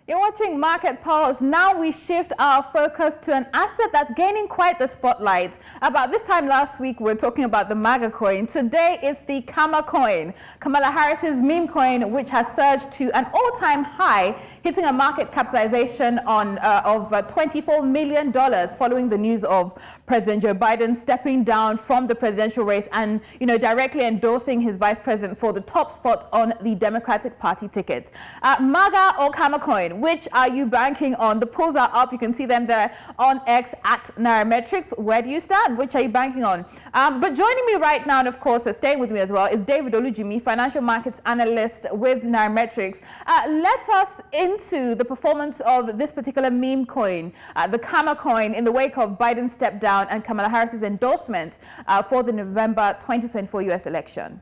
You're watching Market Pulse. Now we shift our focus to an asset that's gaining quite the spotlight. About this time last week, we were talking about the MAGA coin. Today is the Kama coin, Kamala Harris's meme coin, which has surged to an all-time high, hitting a market capitalization of $24 million following the news of President Joe Biden stepping down from the presidential race and, directly endorsing his vice president for the top spot on the Democratic Party ticket. MAGA or Kama coin, which are you banking on? The polls are up. You can see them there on X at Nairametrics. Where do you stand? Which are you banking on? But joining me right now, and of course, staying with me as well, is David Olujinmi, Financial Markets Analyst with Nairametrics. Let us into the performance of this particular meme coin, the Kama coin, in the wake of Biden's step down and Kamala Harris's endorsement for the November 2024 U.S. election.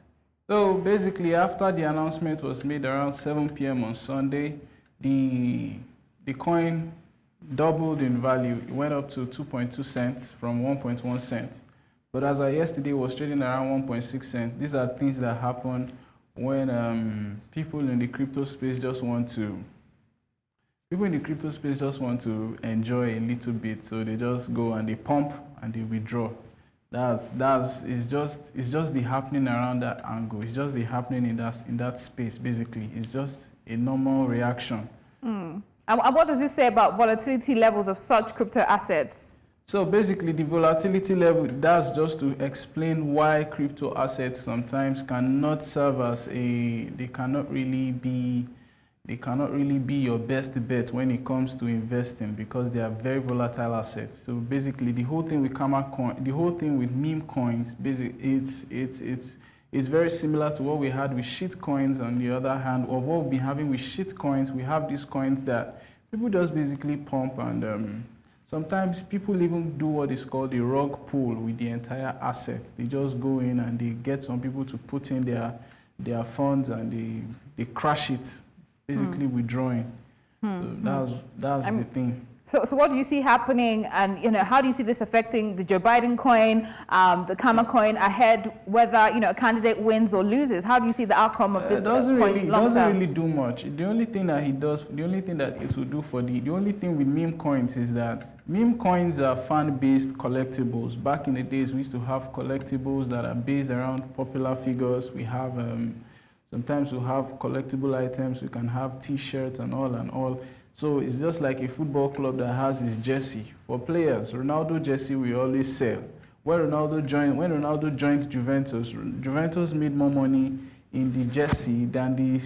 So basically, after the announcement was made around 7 p.m. on Sunday, the coin doubled in value. It went up to 2.2 cents from 1.1 cents. But as of yesterday, it was trading around 1.6 cents. These are things that happen when people in the crypto space just want to enjoy a little bit. So they just go and they pump and they withdraw. It's just the happening around that angle. It's just the happening in that space. Basically, it's just a normal reaction. And what does this say about volatility levels of such crypto assets? So basically, the volatility level, that's just to explain why crypto assets sometimes cannot serve as they cannot really be your best bet when it comes to investing, because they are very volatile assets. So basically, the whole thing with Kama coin, the whole thing with meme coins, basically, it's very similar to what we had with shit coins. On the other hand, of what we've been having with shit coins, we have these coins that people just basically pump, and sometimes people even do what is called a rug pull with the entire asset. They just go in and they get some people to put in their funds, and they crash it, basically withdrawing. So that's the thing. So what do you see happening, and how do you see this affecting the Joe Biden coin, the Kama coin ahead, whether a candidate wins or loses? How do you see the outcome of this? It doesn't really do much. The only thing that it will do the only thing with meme coins is that meme coins are fan-based collectibles. Back in the days, we used to have collectibles that are based around popular figures. We have sometimes we have collectible items. We can have T-shirts and all. So it's just like a football club that has its jersey. For players, Ronaldo jersey we always sell. When Ronaldo joined Juventus made more money in the jersey than the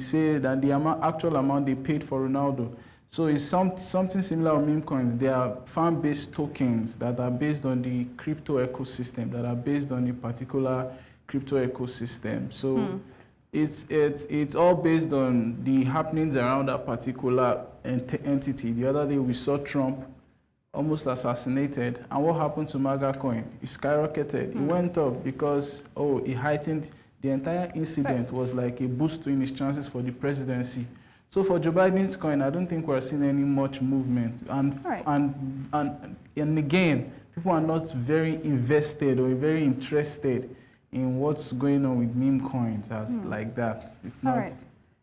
actual amount they paid for Ronaldo. So it's something similar with meme coins. They are fan-based tokens that are based on the crypto ecosystem, that are based on the particular crypto ecosystem. So it's all based on the happenings around that particular entity. The other day we saw Trump almost assassinated, and what happened to MAGA coin? It skyrocketed. It went up because it heightened. The entire incident was like a boost in his chances for the presidency. So for Joe Biden's coin, I don't think we're seeing any much movement. And again, people are not very invested or very interested in what's going on with meme coins like that. It's not. Right.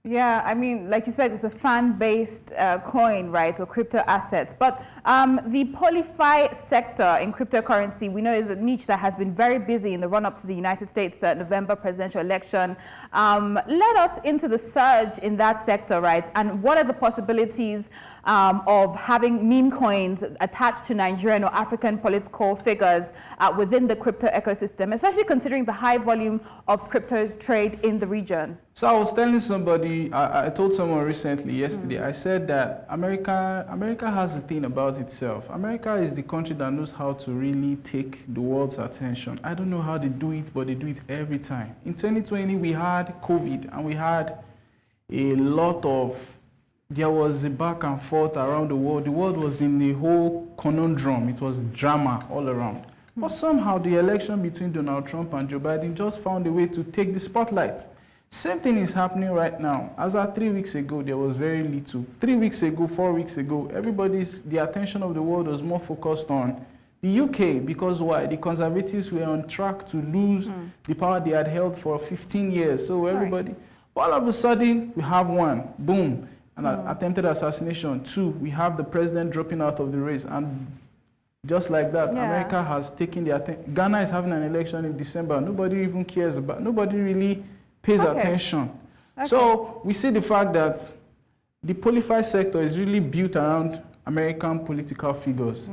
Yeah, I mean, like you said, it's a fan-based coin, right, or crypto assets. But the PoliFi sector in cryptocurrency, we know, is a niche that has been very busy in the run-up to the United States November presidential election. Let us into the surge in that sector, right? And what are the possibilities of having meme coins attached to Nigerian or African political figures within the crypto ecosystem, especially considering the high volume of crypto trade in the region? So I was telling somebody, I told someone recently, yesterday, I said that America has a thing about itself. America is the country that knows how to really take the world's attention. I don't know how they do it, but they do it every time. In 2020, we had COVID, and we had there was a back and forth around the world. The world was in the whole conundrum. It was drama all around. But somehow the election between Donald Trump and Joe Biden just found a way to take the spotlight. Same thing is happening right now. As of 3 weeks ago, there was very little. 3 weeks ago, 4 weeks ago, the attention of the world was more focused on the UK, because why? The Conservatives were on track to lose the power they had held for 15 years. So everybody, all of a sudden, we have one, boom. an attempted assassination. 2, we have the president dropping out of the race. And just like that, America has taken the attention. Ghana is having an election in December. Nobody even cares about, nobody really pays attention. So we see the fact that the polified sector is really built around American political figures.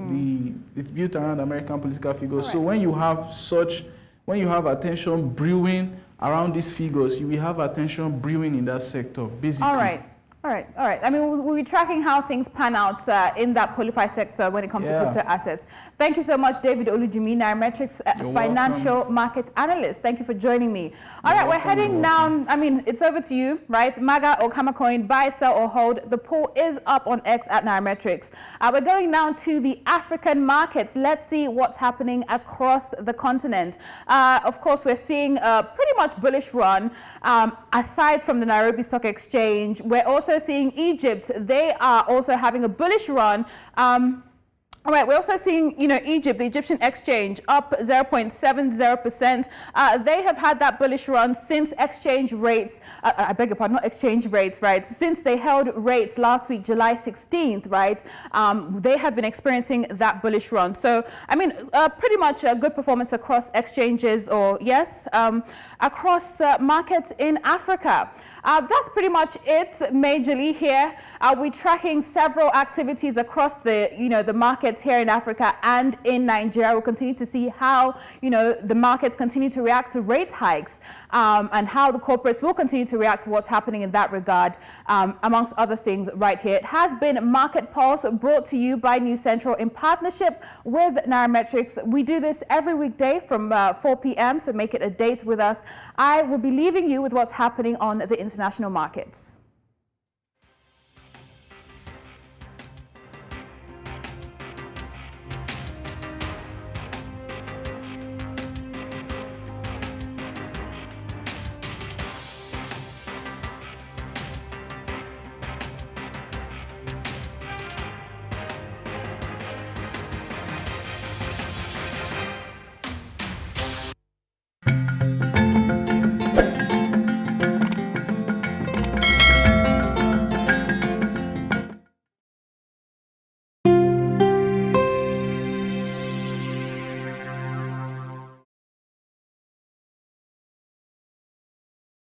It's built around American political figures. So when you have attention brewing around these figures, you will have attention brewing in that sector, basically. All right. I mean, we'll be tracking how things pan out in that polified sector when it comes to crypto assets. Thank you so much, David Olujinmi, Nairametrics Financial Market Analyst. Thank you for joining me. All right, we're heading now. I mean, it's over to you, right? MAGA or Kama coin, buy, sell, or hold. The poll is up on X at Nairametrics. We're going now to the African markets. Let's see what's happening across the continent. Of course, we're seeing a pretty much bullish run. Aside from the Nairobi Stock Exchange, we're also seeing Egypt. They are also having a bullish run. All right, we're also seeing, Egypt, the Egyptian exchange, up 0.70%. They have had that bullish run since exchange rates, I beg your pardon, not exchange rates, right? Since they held rates last week, July 16th, right? They have been experiencing that bullish run. So, I mean, pretty much a good performance across exchanges across markets in Africa. That's pretty much it majorly here. We're tracking several activities across the markets here in Africa and in Nigeria. We'll continue to see how, the markets continue to react to rate hikes and how the corporates will continue to react to what's happening in that regard, amongst other things right here. It has been Market Pulse brought to you by New Central in partnership with Nairametrics. We do this every weekday from 4 p.m., so make it a date with us. I will be leaving you with what's happening on the international markets.